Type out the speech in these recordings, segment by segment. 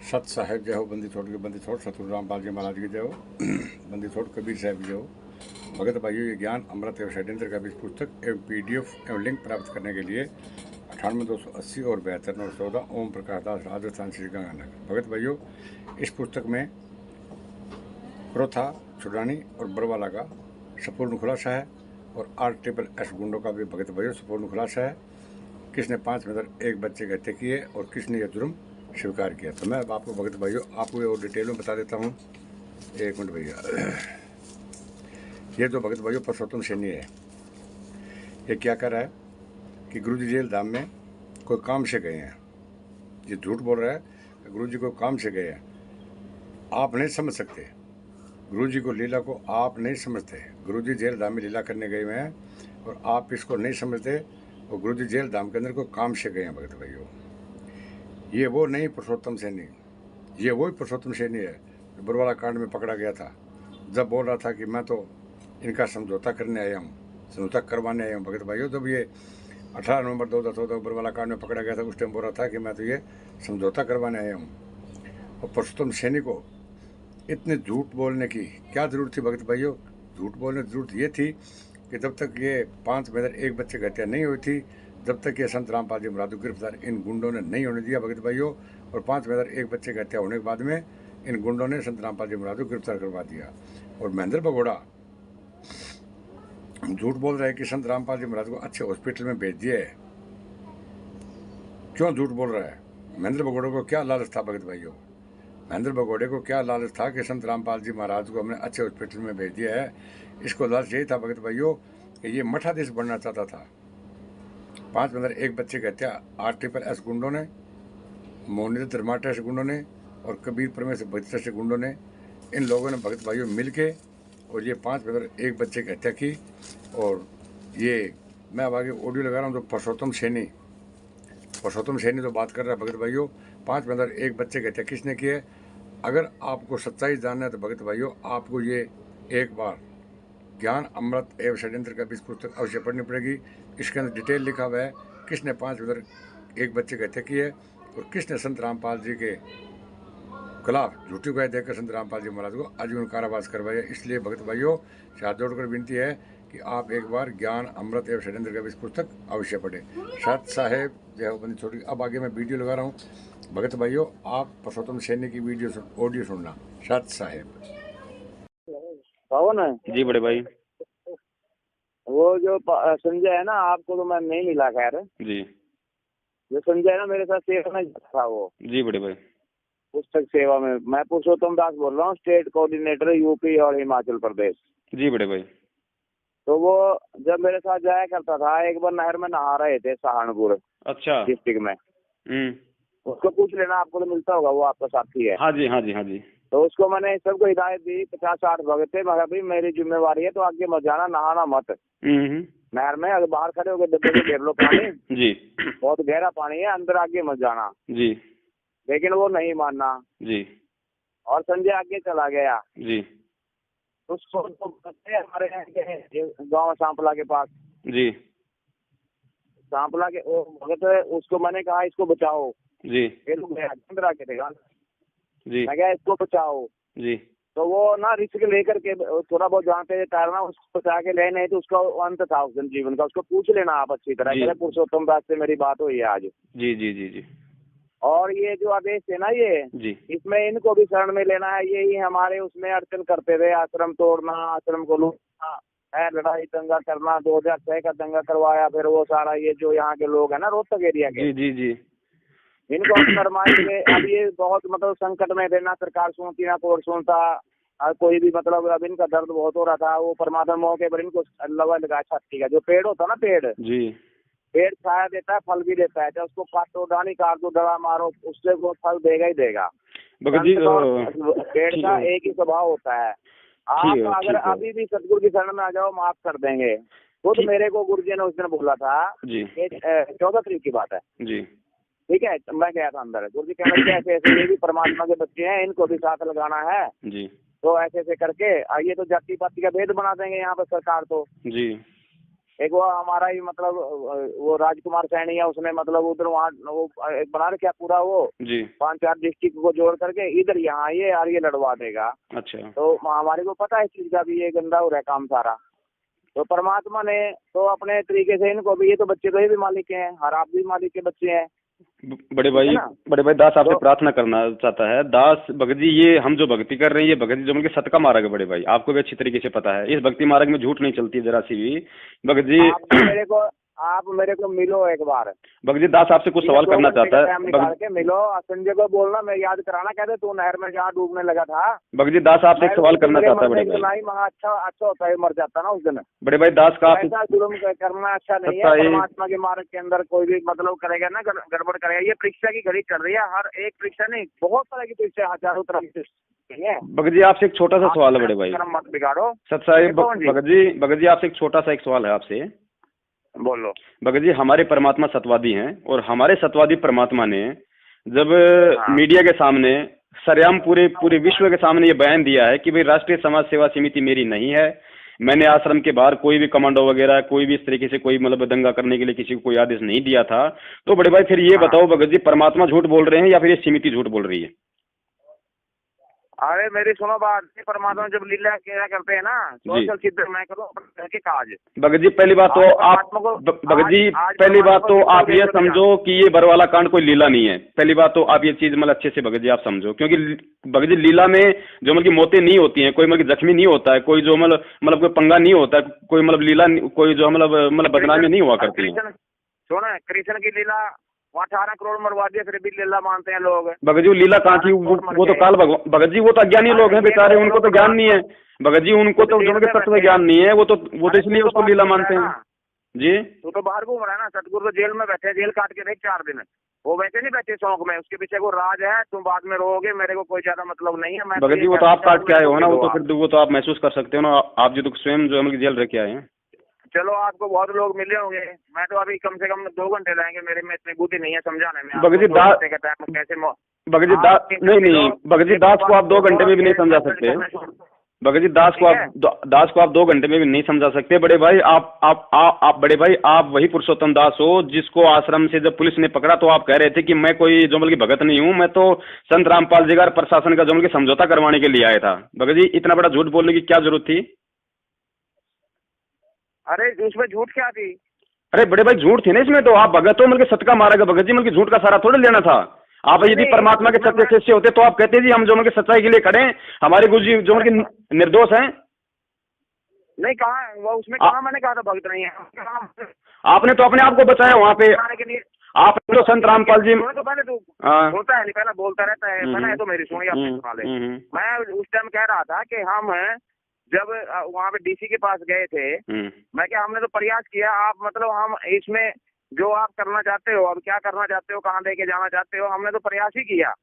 सत साहेब जय हो, बंदी छोड़ के बंदी छोड़, सतगुरु रामपाल जी महाराज की जय हो। बंदी छोड़ कबीर साहब जय हो। भगत भाइयों, ये ज्ञान अमृत एवं षड्यंत्र का बीज पुस्तक एवं PDF एवं लिंक प्राप्त करने के लिए 98 280 और 72 914 ओम प्रकाश दास, राजस्थान, श्री गंगानगर। भगत भाइयों, इस पुस्तक में क्रोथा, छुड़ानी और बरवाला का संपूर्ण खुलासा है और RSS गुंडों का भी भगत भाइयों संपूर्ण खुलासा है। किसने 5 मर्डर एक बच्चे की हत्या की है और किसने यह जुर्म स्वीकार किया। तो मैं अब आपको भगत भाइयों आपको ये डिटेल में बता देता हूँ। एक मिनट भैया। ये जो भगत भाइयों पुरुषोत्तम सैनी है, ये क्या कर रहा है कि गुरुजी जेल धाम में कोई काम से गए हैं। ये झूठ बोल रहा है कि गुरुजी को काम से गए हैं। आप नहीं समझ सकते, गुरुजी को लीला को आप नहीं समझते। गुरुजी जेल धाम में लीला करने गए हुए हैं और आप इसको नहीं समझते। और गुरुजी जेल धाम के अंदर कोई काम से गए हैं। भगत भाइयों, ये वो नहीं पुरुषोत्तम सैनी, ये वही पुरुषोत्तम सैनी है जो बरवाला कांड में पकड़ा गया था, जब बोल रहा था कि मैं तो इनका समझौता करने आया हूँ, समझौता करवाने आया हूँ। भगत भाइयों, जब ये 18 नवंबर 2014 बरवाला कांड में पकड़ा गया था, उस टाइम बोल रहा था कि मैं तो ये समझौता करवाने आया हूँ। और पुरुषोत्तम सैनी को इतने झूठ बोलने की क्या जरूरत थी। भगत भाइयों, झूठ बोलने की जरूरत ये थी कि जब तक ये 5 मर्डर एक बच्चे की हत्या नहीं हुई थी, जब तक ये संत रामपाल जी महाराज गिरफ्तार इन गुंडों ने नहीं होने दिया। भगत भाइयों, और 5 मर्डर एक बच्चे की हत्या होने के बाद में इन गुंडों ने संत रामपाल जी महाराज को गिरफ्तार करवा दिया। और महेंद्र भगोड़ा झूठ बोल रहा है कि संत रामपाल जी महाराज को अच्छे हॉस्पिटल में भेज दिया है। क्यों झूठ बोल रहा है? महेंद्र भगोड़े को क्या लालच था? भगत भाइयों, महेंद्र भगोड़े को क्या लालच था कि संत रामपाल जी महाराज को हमने अच्छे हॉस्पिटल में भेज दिया है? इसको लालच यही था भगत भाइयों कि ये मठाधीश बनना चाहता था। 5 मर्डर एक बच्चे की हत्या RSS गुंडों ने, मोहनित धर्माटा से गुंडों ने और कबीर परमेश्वर भक्त से गुंडों ने, इन लोगों ने भगत भाइयों मिल के और ये 5 मर्डर एक बच्चे की हत्या की। और ये मैं अब आगे ऑडियो लगा रहा हूँ। तो पुरुषोत्तम सैनी तो बात कर रहा है। भगत भाइयों, 5 मर्डर एक बच्चे की हत्या किसने की है? अगर आपको सच्चाई जानना है तो भगत भाइयों, आपको ये एक बार ज्ञान अमृत एवं षड्यंत्र का बीज पुस्तक अवश्य पढ़नी पड़ेगी। इसके अंदर डिटेल लिखा हुआ है किसने 5 मर्डर एक बच्चे की हत्या की है और किसने संत रामपाल जी के खिलाफ झूठी गवाही देकर संत रामपाल जी महाराज को आजीवन कारावास करवाया। इसलिए भगत भाइयों से हाथ जोड़कर विनती है कि आप एक बार ज्ञान अमृत एवं षड्यंत्र का बीज पुस्तक अवश्य पढ़े। सत साहेब जय हो, बंदी छोटी। अब आगे मैं वीडियो लगा रहा हूँ। भगत भाइयों, आप पुरुषोत्तम सैनी की ऑडियो सुनना। सत साहेब। पवन है जी बड़े भाई। वो जो संजय है ना, आपको तो मैं नहीं मिला खैर। जी जो संजय है ना, मेरे साथ सेवा में था वो, जी बड़े भाई। पुस्तक सेवा में। मैं पुरुषोत्तम दास बोल रहा हूँ, स्टेट कोऑर्डिनेटर यूपी और हिमाचल प्रदेश। जी बड़े भाई। तो वो जब मेरे साथ जाया करता था, एक बार नहर में नहा रहे थे सहारनपुर अच्छा। डिस्ट्रिक्ट में। उसको पूछ लेना, आपको तो मिलता होगा, वो आपका साथी है। हाँ जी हाँ जी हाँ जी। तो उसको मैंने सबको हिदायत दी, 50-60 भगत थे। मगर भाई मेरी जिम्मेवारी है, तो आगे मत जाना, नहाना मत नहर में। अगर बाहर खड़े होकर डब्बे में घेर लो पानी, जी बहुत गहरा पानी है, अंदर आगे मत जाना। जी। लेकिन वो नहीं मानना जी। और संजय आगे चला गया। जी। उसको तो हमारे यहाँ के गाँव सांपला के पास, जी। सांपला के वो भगत है, उसको मैंने कहा इसको बचाओ। जी। ये लोग अंदर आके थे, जी। मैं कहा इसको बचाओ। जी। तो वो ना रिस्क लेकर के थोड़ा बहुत जानते थे तैरना, उसको बचा के ले। नहीं तो उसका अंत था उस दिन जीवन का। उसको पूछ लेना आप अच्छी तरह। जी। कह रहे पुरुषोत्तम दास से मेरी बात हुई है आज। जी जी जी जी। और ये जो आदेश है ना, ये जी। इसमें इनको भी शरण में लेना है। यही हमारे उसमें अड़चन करते थे, आश्रम तोड़ना, आश्रम को लूटना है, लड़ाई दंगा करना। 2006 का दंगा करवाया। फिर वो सारा ये जो यहाँ के लोग है ना, रोहतक एरिया के, जी जी जी। इनको हम शर्माएंगे। अब ये बहुत मतलब संकट में थे, ना सरकार सुनती ना कोर्ट सुनता, कोई भी मतलब। अब इनका दर्द बहुत हो रहा था। वो परमात्मा मौके पर इनको लवा लगा छाती का। जो पेड़ होता ना, जी। पेड़ छाया देता है, फल भी देता है। चाहे उसको काटो, डाली काट दो, दवा मारो, उससे वो फल देगा ही देगा। भगत जी पेड़ का एक ही स्वभाव होता है। आप अगर अभी भी सतगुरु की शरण में आ जाओ, माफ कर देंगे। खुद मेरे को गुरु जी ने उस दिन बोला था, 14 तारीख की बात है जी, ठीक है। मैं गया था अंदर, गुरु जी कहने लगे ऐसे ऐसे ये भी परमात्मा के बच्चे हैं, इनको भी साथ लगाना है जी। तो ऐसे ऐसे करके आइए, तो जाति पाति का भेद बना देंगे यहाँ पर सरकार तो। जी। एक वो हमारा ही मतलब वो राजकुमार सैनी है, उसने मतलब उधर वहाँ वो एक बना रखा पूरा वो जी 5-4 डिस्ट्रिक्ट को जोड़ करके इधर यहाँ ये और ये लड़वा देगा। अच्छा तो हमारे को पता है इस चीज का भी, ये गंदा हो रहा है काम सारा। तो परमात्मा ने तो अपने तरीके से इनको भी, ये तो बच्चे तो ये भी मालिक हैं और आप भी मालिक के बच्चे हैं। बड़े भाई, है ना? बड़े भाई दास आपसे तो प्रार्थना करना चाहता है। दास भगत जी, ये हम जो भक्ति कर रहे हैं, ये भगत जी जो उनके सत का मार्ग है बड़े भाई, आपको भी अच्छी तरीके से पता है। इस भक्ति मार्ग में झूठ नहीं चलती जरा सी भी। भगत जी आप मेरे को मिलो एक बार। भगत जी दास आपसे कुछ सवाल करना चाहता है। टाइम निकाल के मिलो, संजय को बोलना, मैं याद कराना, कहते तू नहर में जहाँ डूबने लगा था। भगत जी दास आपसे एक सवाल करना चाहता है बड़े भाई। अच्छा होता है, मर जाता ना उस दिन। बड़े भाई दास का ऐसा जुल्म करना अच्छा नहीं है। परमात्मा के मार्ग के अंदर कोई भी मतलब करेगा ना गड़बड़ करेगा। ये परीक्षा की घड़ी चल रही है, हर एक परीक्षा नहीं, बहुत तरह की परीक्षा, हजारों तरह की परीक्षा। भगत जी आपसे एक छोटा सा सवाल है बड़े भाई, मत बिगाड़ो सत साहिब। भगत जी आपसे एक छोटा सा एक सवाल है आपसे। बोलो। भगत जी हमारे परमात्मा सतवादी हैं, और हमारे सतवादी परमात्मा ने जब मीडिया के सामने सरेआम पूरे विश्व के सामने ये बयान दिया है कि भाई राष्ट्रीय समाज सेवा समिति मेरी नहीं है, मैंने आश्रम के बाहर कोई भी कमांडो वगैरह कोई भी इस तरीके से कोई मतलब दंगा करने के लिए किसी को कोई आदेश नहीं दिया था, तो बड़े भाई फिर ये बताओ भगत जी, परमात्मा झूठ बोल रहे हैं या फिर ये समिति झूठ बोल रही है? अरे मेरी सुनो बात, परमात्मा जब लीला क्या करते हैं ना, सोशल सिद्ध मैं करूँ अपने घर के काज। भगत जी पहली बात तो आप भगत जी पहली बात तो आप ये समझो कि ये बरवाला कांड कोई लीला नहीं है। पहली बात तो आप ये चीज मतलब अच्छे से भगत जी आप समझो, क्योंकि भगत जी लीला में जो मतलब मौतें नहीं होती हैं, कोई मतलब जख्मी नहीं होता है, कोई जो मतलब कोई पंगा नहीं होता है, कोई मतलब लीला कोई जो मतलब बदनामी नहीं हुआ करती है। सुनो कृष्ण की लीला 18 करोड़ मरवा दिया, फिर भी लीला मानते हैं लोग। भगत जी लीला कहाँ की, वो तो काल भगवान। भगत जी वो तो अज्ञानी लोग हैं बेचारे, उनको तो ज्ञान नहीं है भगत जी, उनको तो तत्व ज्ञान नहीं है, वो तो इसलिए उसको लीला मानते हैं जी। तू तो बाहर घूम रहा है ना, सतगुरु तो जेल में बैठे, जेल काट के रहे 4 दिन। वो वैसे नहीं बैठे शौक में, उसके पीछे वो राज है, तुम बाद में रोगे, मेरे को कोई ज्यादा मतलब नहीं है। मैं भगत जी वो तो आप काट के आए हो ना, वो तो आप महसूस कर सकते हो ना, आप जो तो स्वयं जो हम जेल रह के आए हैं। चलो आपको बहुत लोग मिले होंगे, मैं तो अभी कम से कम 2 घंटे लगेंगे, मेरे में इतनी बुद्धि नहीं है समझाने में। भगत जी दास कैसे भगत जी दास नहीं भगत जी दास को आप 2 घंटे में भी नहीं समझा सकते। भगत जी दास को आप 2 घंटे में भी नहीं समझा सकते। बड़े भाई आप बड़े भाई आप वही पुरुषोत्तम दास हो जिसको आश्रम से जब पुलिस ने पकड़ा तो आप कह रहे थे कि मैं कोई जो बल्कि भगत नहीं हूँ, मैं तो संत रामपाल जी का प्रशासन का जो बल्कि समझौता करवाने के लिए आया था। भगत जी इतना बड़ा झूठ बोलने की क्या जरूरत थी? अरे उसमें झूठ क्या थी? अरे बड़े भाई झूठ थी ना इसमें, तो आप भगत हो मतलब सत का मार्ग भगत जी मतलब झूठ का सारा थोड़ा लेना था। आप यदि परमात्मा के सत्य शिष्य होते तो आप कहते जी हम जो मतलब सच्चाई के लिए खड़े हैं, हमारे गुरु जी जो मतलब निर्दोष हैं। नहीं कहा वो, उसमें कहा मैंने कहा था भगत नहीं है। आपने तो अपने आप को बचाया वहाँ पे, आपने तो संत रामपाल जी तो पहले तू बोलता है नहीं, पहले बोलता रहता है, पहले तो मेरी सुनिए आपने सुना ले। मैं उस टाइम कह रहा था कि हम जब वहाँ पे डीसी के पास गए थे, मैं क्या हमने तो प्रयास किया, आप मतलब हम इसमें जो आप करना चाहते हो, अब क्या करना चाहते हो, कहाँ लेके जाना चाहते हो, हमने तो प्रयास ही किया।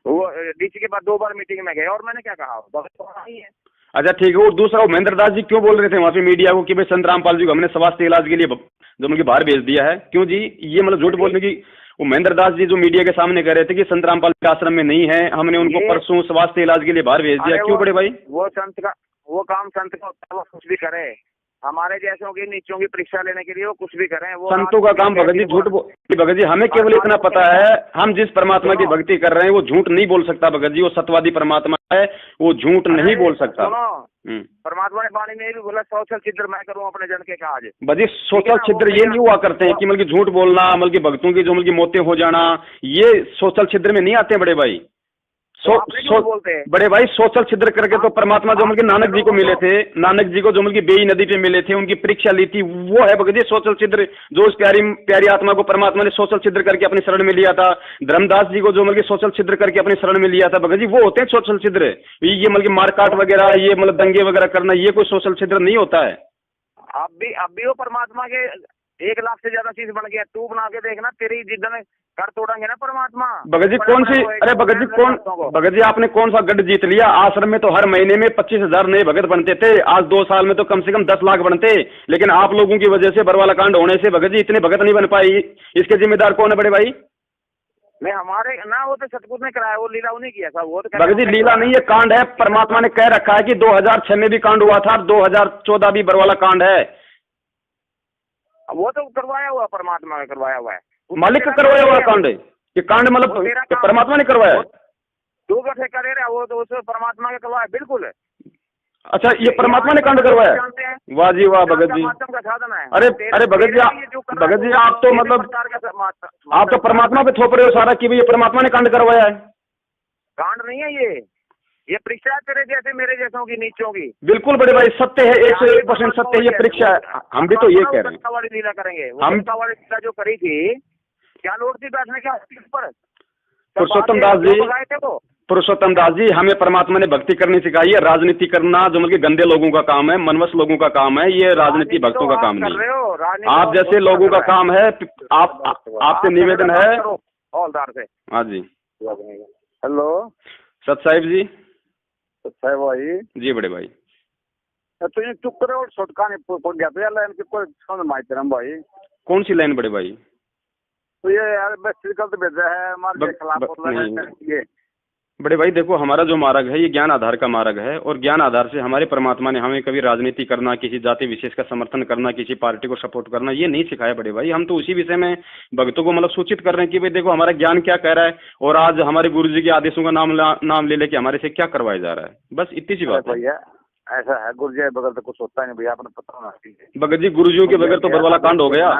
वो डीसी के पास 2 बार मीटिंग में गए, और मैंने क्या कहा नहीं है। अच्छा ठीक है। और दूसरा वो महेंद्र दास जी क्यों बोल रहे थे वहाँ पे मीडिया को कि भाई संत रामपाल जी को हमने स्वास्थ्य इलाज के लिए जो उनके बाहर भेज दिया है, क्यों जी? ये मतलब झूठ बोलने की वो महेंद्र दास जी जो मीडिया के सामने कह रहे थे कि संत रामपाल के आश्रम में नहीं है, हमने उनको परसों स्वास्थ्य इलाज के लिए बाहर भेज दिया, क्यों बड़े भाई? वो संत का वो काम संत का होता है, वो कुछ भी करे, हमारे जैसों की नीचों की परीक्षा लेने के लिए वो कुछ भी करें। वो संतों का काम भगत जी झूठ भगत जी हमें केवल इतना पता है, हम जिस परमात्मा की भक्ति कर रहे हैं वो झूठ नहीं बोल सकता भगत जी, वो सत्यवादी परमात्मा है, वो झूठ नहीं बोल सकता। परमात्मा ने वाणी में भी बोला सोशल छिद्र मैं करूँ अपने जन के काज। भजी सोशल छिद्र ये नहीं हुआ करते हैं कि मतलब झूठ बोलना, मतलब भक्तों की जो मतलब मौतें हो जाना, ये सोशल छिद्र में नहीं आते बड़े भाई। बड़े भाई सोशल छिद्र करके तो परमात्मा जो मतलब नानक जी को मिले थे, नानक जी को जो मतलब बेई नदी पे मिले थे, उनकी परीक्षा ली थी, वो है भगत जी सोशल छिद्र, जो उस प्यारी आत्मा को परमात्मा ने सोशल छिद्र करके अपनी शरण में लिया था। धर्मदास जी को जो मतलब सोशल छिद्र करके अपनी शरण में लिया था भगत जी, वो होते हैं सोशल छिद्र। ये मतलब मारकाट वगैरह, ये मतलब दंगे वगैरह करना, ये कोई सोशल छिद्र नहीं होता है। अब भी वो परमात्मा के 1 लाख से ज्यादा चीज बन गया, तू बना के देखना, तेरी जिद्दन कर तोड़ेंगे ना परमात्मा। भगत जी कौन सी, अरे भगत जी आपने कौन सा गढ़ जीत लिया? आश्रम में तो हर महीने में 25,000 नए भगत बनते थे, आज 2 साल में तो कम से कम 10 लाख बनते, लेकिन आप लोगों की वजह से बरवाला कांड होने से भगत जी इतने भगत नहीं बन पाई। इसके जिम्मेदार कौन है बड़े भाई? नहीं हमारे ना, वो तो सतगुरु ने कराया, वो लीला उन्हें किया था। वो तो भगत जी लीला नहीं, ये कांड है। परमात्मा ने कह रखा है कि 2006 में भी कांड हुआ था, 2014 भी बरवाला कांड है। वो तो करवाया हुआ, परमात्मा ने करवाया हुआ है। मालिक का करवाया हुआ कांड है ये, कांड मतलब परमात्मा ने करवाया है। तू का ठेका ले रहा वो तो उस परमात्मा ने करवाया, बिल्कुल है। अच्छा, ये परमात्मा ने कांड करवाया। वाह जी वाह भगत जी। का साधन है। अरे भगत जी आप तो मतलब आप तो परमात्मा पे थोप रहे हो सारा कि भाई ये परमात्मा ने कांड करवाया है। कांड नहीं है ये परीक्षा तेरे जैसे मेरे जैसों की, नीचों की। बिल्कुल बड़े भाई, सत्य है, 101% सत्य है, ये परीक्षा है। हम भी तो ये कह रहे हैं। वाली लीला करेंगे, हम वाली लीला जो करी थी, क्या लोड थी बैठने के ऊपर? पुरुषोत्तम दास जी हमें परमात्मा ने भक्ति करनी सिखाई है। राजनीति करना जो मतलब गंदे लोगों का काम है, मनवस लोगों का काम है, ये राजनीति भक्तों का काम नहीं है। आप जैसे लोगों का काम है। आपसे निवेदन है हौलदार से। हाँ जी। हेलो सत साहिब जी। साहब भाई जी बड़े भाई, तो ये चुप करे और छोटका नहीं पड़ गया तो यार लाइन की कोई समझ माई तेरम भाई। कौन सी लाइन बड़े भाई? तो ये यार बस कल तो भेजा है हमारे खिलाफ बोल रहे हैं ये। बड़े भाई देखो, हमारा जो मार्ग है ये ज्ञान आधार का मार्ग है, और ज्ञान आधार से हमारे परमात्मा ने हमें कभी राजनीति करना, किसी जाति विशेष का समर्थन करना, किसी पार्टी को सपोर्ट करना ये नहीं सिखाया बड़े भाई। हम तो उसी विषय में भक्तों को मतलब सूचित कर रहे हैं कि भाई देखो हमारा ज्ञान क्या कह रहा है, और आज हमारे गुरु जी के आदेशों का नाम ले लेके हमारे से क्या करवाया जा रहा है। बस इतनी सी बात है भैया। ऐसा है गुरु जी के बगैर तो कुछ होता नहीं भैया, आपने पता होना चाहिए। भगत जी गुरुजियों के बगैर तो बरवाला कांड हो गया।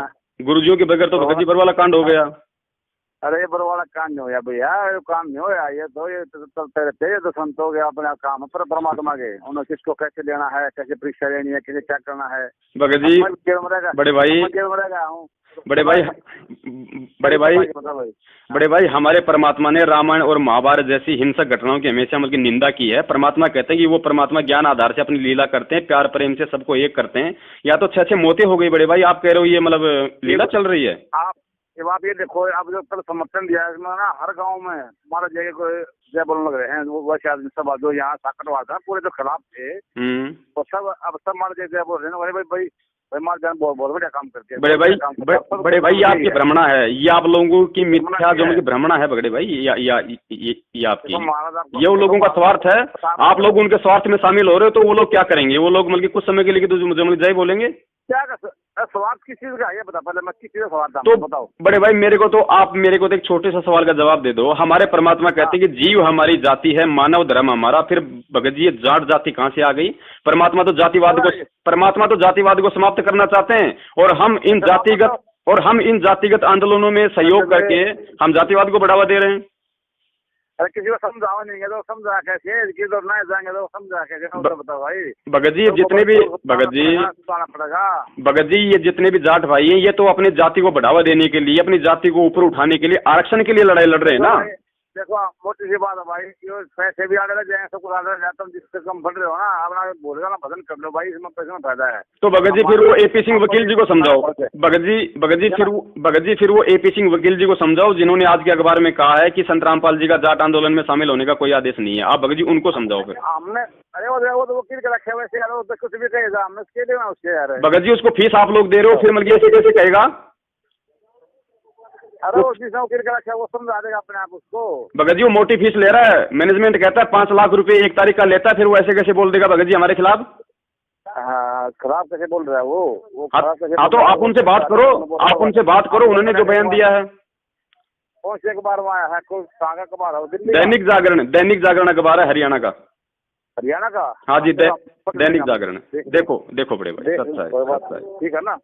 गुरुजियों के बगैर तो भगत जी बरवाला कांड हो गया। अरे ये बरवाला काम नहीं होया भैया, ये काम नहीं होया। ये तो चलते रहते हैं, तो संतों के अपना काम है पर परमात्मा के, उन्हें किसको कैसे लेना है, कैसे परीक्षा लेनी है, कैसे क्या करना है। भगत जी बड़े भाई हमारे परमात्मा ने रामायण और महाभारत जैसी हिंसक घटनाओं की हमेशा मतलब निंदा की है। परमात्मा कहते हैं कि वो परमात्मा ज्ञान आधार से अपनी लीला करते हैं, प्यार प्रेम से सबको एक करते हैं। या तो 6 मौतें हो गई बड़े भाई, आप कह रहे हो ये मतलब लीला चल रही है। आप ये देखो, आप जो कल समर्थन दिया है ना, हर गांव में हमारा जगह को जय बोलने लग रहे हैं। वो वैसे आदमी सब जो यहाँ साकटवाल था पूरे जो खिलाफ थे वो सब अब सब हमारे जय बोल रहे हैं। भाई मार जान बहुत बढ़िया काम करते हैं बड़े भाई ये आपकी भ्रमणा है, ये आप लोगों की मिथ्या जो उनकी भ्रमणा है बड़े भाई। ये आपकी ये वो लोगों का स्वार्थ है। आप लोग उनके स्वार्थ में शामिल हो रहे हो, तो वो लोग क्या करेंगे? वो लोग मतलब कुछ समय के लिए तो मुझे जय बोलेंगे। क्या स्वार्थ किस चीज का है ये बता, पहले मैं किस चीज का स्वार्थ तो बताओ बड़े भाई। आप मेरे को तो एक छोटे सा सवाल का जवाब दे दो। हमारे परमात्मा कहते हैं कि जीव हमारी जाति है, मानव धर्म हमारा। फिर भगत जी ये जाट जाति कहाँ से आ गई? परमात्मा तो जातिवाद को समाप्त करना चाहते हैं, और हम इन जातिगत आंदोलनों में सहयोग करके हम जातिवाद को बढ़ावा दे रहे हैं। अरे किसी को समझावा नहीं है तो समझा कैसे, किधर ना जाएंगे तो समझा कैसे, बताओ भाई। भगत जी जितने भी भगत जी ये जितने भी जाट भाई हैं, ये तो अपनी जाति को बढ़ावा देने के लिए, अपनी जाति को ऊपर उठाने के लिए, आरक्षण के लिए लड़ाई लड़ रहे हैं ना। देखो मोटी सी बात है भाई, पैसे भी आने लग जाएंगे, सब कुछ आने लग जाता है। जिससे कम बढ़ रहे हो ना, अपना बोलेगा ना भजन कर लो भाई, इसमें पैसे में फायदा है। तो भगत जी फिर वो AP सिंह वकील जी को समझाओ। भगत जी फिर वो AP सिंह वकील जी को समझाओ, जिन्होंने आज के अखबार में कहा है कि संत रामपाल जी का जाट आंदोलन में शामिल होने का कोई आदेश नहीं है। आप भगत जी उनको समझाओ फिर। हमने अरे वो तो वकील के रखे वैसे यार, कुछ भी कहेगा हमने उसके देना उसके यार। भगत जी उसको फीस आप लोग दे रहे हो, फिर मतलब ऐसे कैसे कहेगा? अरे वो समझा देगा अपने आप उसको। भगत जी वो मोटी फीस ले रहा है, मैनेजमेंट कहता है 5 लाख रुपए 1 तारीख का लेता है, फिर वो ऐसे कैसे बोल देगा भगत जी हमारे खिलाफ? खराब कैसे बोल रहा है वो खराब कैसे? हाँ तो आप उनसे बात करो, उन्होंने जो बयान दिया है। कौन से अखबार में आया है? कोई अखबार है? दैनिक जागरण अखबार है हरियाणा का। हाँ जी दैनिक जागरण। देखो बड़े भाई, ठीक है ना,